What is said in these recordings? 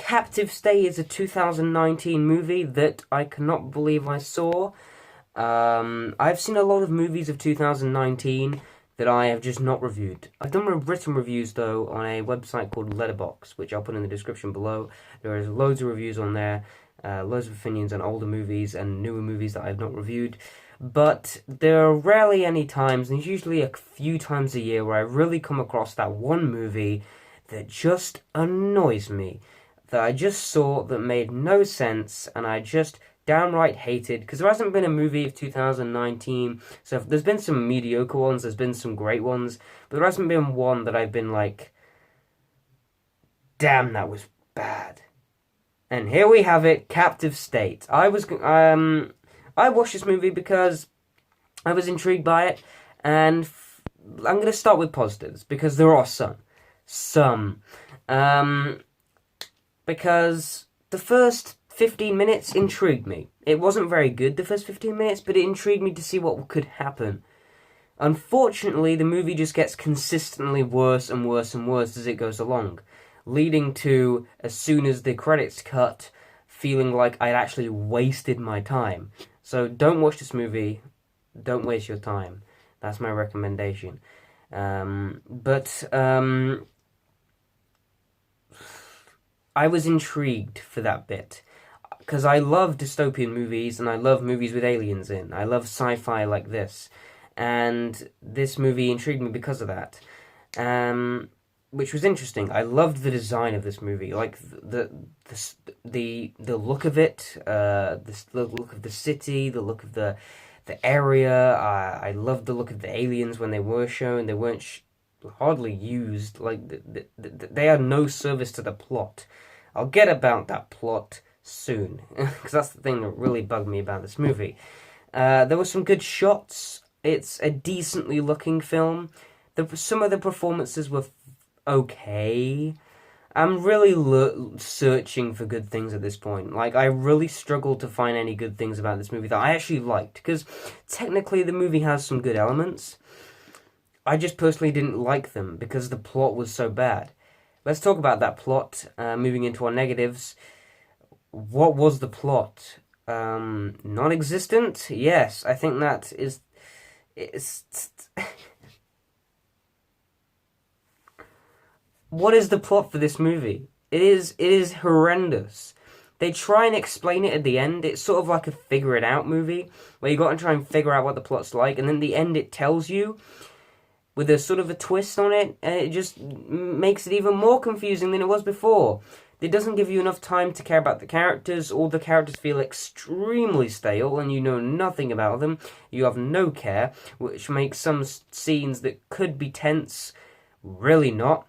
Captive State is a 2019 movie that I cannot believe I saw. I've seen a lot of movies of 2019 that I have just not reviewed. I've done written reviews, though, on a website called Letterboxd, which I'll put in the description below. There is loads of reviews on there, loads of opinions on older movies and newer movies that I've not reviewed. But there are rarely any times, and there's usually a few times a year, where I really come across that one movie that just annoys me, that I just saw that made no sense, and I just downright hated, because there hasn't been a movie of 2019, so there's been some mediocre ones, there's been some great ones, but there hasn't been one that I've been like, damn, that was bad. And here we have it, Captive State. I watched this movie because I was intrigued by it, and I'm going to start with positives, because there are some. Because the first 15 minutes intrigued me. It wasn't very good, the first 15 minutes, but it intrigued me to see what could happen. Unfortunately, the movie just gets consistently worse and worse and worse as it goes along, leading to, as soon as the credits cut, feeling like I'd actually wasted my time. So don't watch this movie, don't waste your time. That's my recommendation. I was intrigued for that bit, because I love dystopian movies, and I love movies with aliens in. I love sci-fi like this, and this movie intrigued me because of that, which was interesting. I loved the design of this movie, like the look of it, the look of the city, the look of the area. I loved the look of the aliens when they were shown. They weren't hardly used. Like they had no service to the plot. I'll get about that plot soon, because that's the thing that really bugged me about this movie. There were some good shots. It's a decently looking film. Some of the performances were okay. I'm really searching for good things at this point. Like, I really struggled to find any good things about this movie that I actually liked, because technically the movie has some good elements. I just personally didn't like them because the plot was so bad. Let's talk about that plot, moving into our negatives. What was the plot? Non-existent? Yes, I think that is... What is the plot for this movie? It is horrendous. They try and explain it at the end. It's sort of like a figure-it-out movie, where you got to try and figure out what the plot's like, and then at the end it tells you, with a sort of a twist on it, and it just makes it even more confusing than it was before. It doesn't give you enough time to care about the characters. All the characters feel extremely stale, and you know nothing about them. You have no care, which makes some scenes that could be tense really not.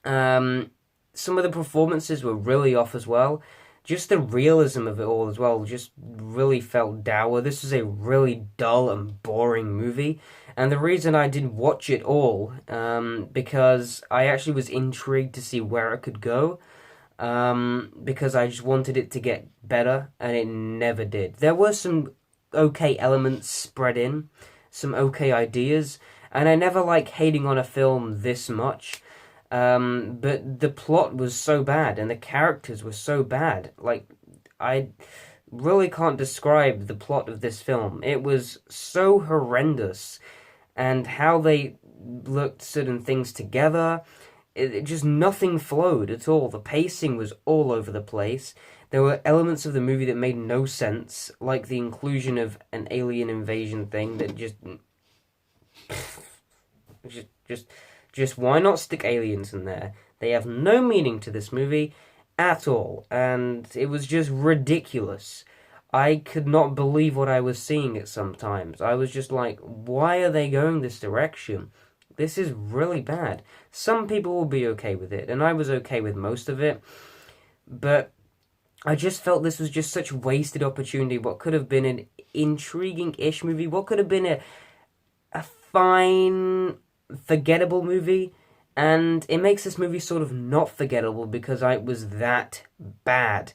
Some of the performances were really off as well. Just the realism of it all as well just really felt dour. This was a really dull and boring movie. And the reason I did watch it all, because I actually was intrigued to see where it could go. Because I just wanted it to get better, and it never did. There were some okay elements spread in, some okay ideas, and I never like hating on a film this much. But the plot was so bad, and the characters were so bad. Like, I really can't describe the plot of this film. It was so horrendous, and how they looked certain things together, it just nothing flowed at all. The pacing was all over the place. There were elements of the movie that made no sense, like the inclusion of an alien invasion thing that just why not stick aliens in there? They have no meaning to this movie at all, and it was just ridiculous. I could not believe what I was seeing at some times. I was just like, why are they going this direction? This is really bad. Some people will be okay with it, and I was okay with most of it, but I just felt this was just such wasted opportunity. What could have been an intriguing-ish movie, what could have been a fine, forgettable movie, and it makes this movie sort of not forgettable because it was that bad.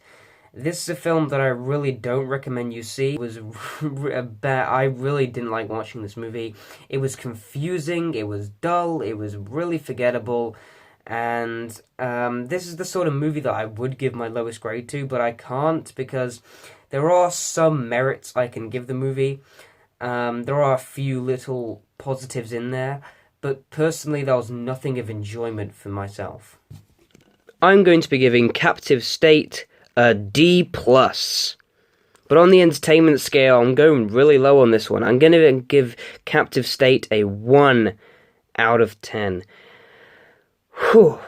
This is a film that I really don't recommend you see. It was bad. I really didn't like watching this movie. It was confusing, it was dull, it was really forgettable, And this is the sort of movie that I would give my lowest grade to, but I can't because there are some merits I can give the movie. There are a few little positives in there, but personally there was nothing of enjoyment for myself. I'm going to be giving Captive State a D+. But on the entertainment scale, I'm going really low on this one. I'm going to give Captive State a 1 out of 10. Whew.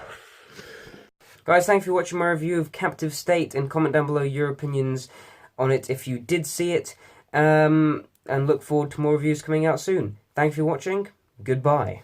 Guys, thanks for watching my review of Captive State, and comment down below your opinions on it if you did see it. And look forward to more reviews coming out soon. Thanks for watching. Goodbye.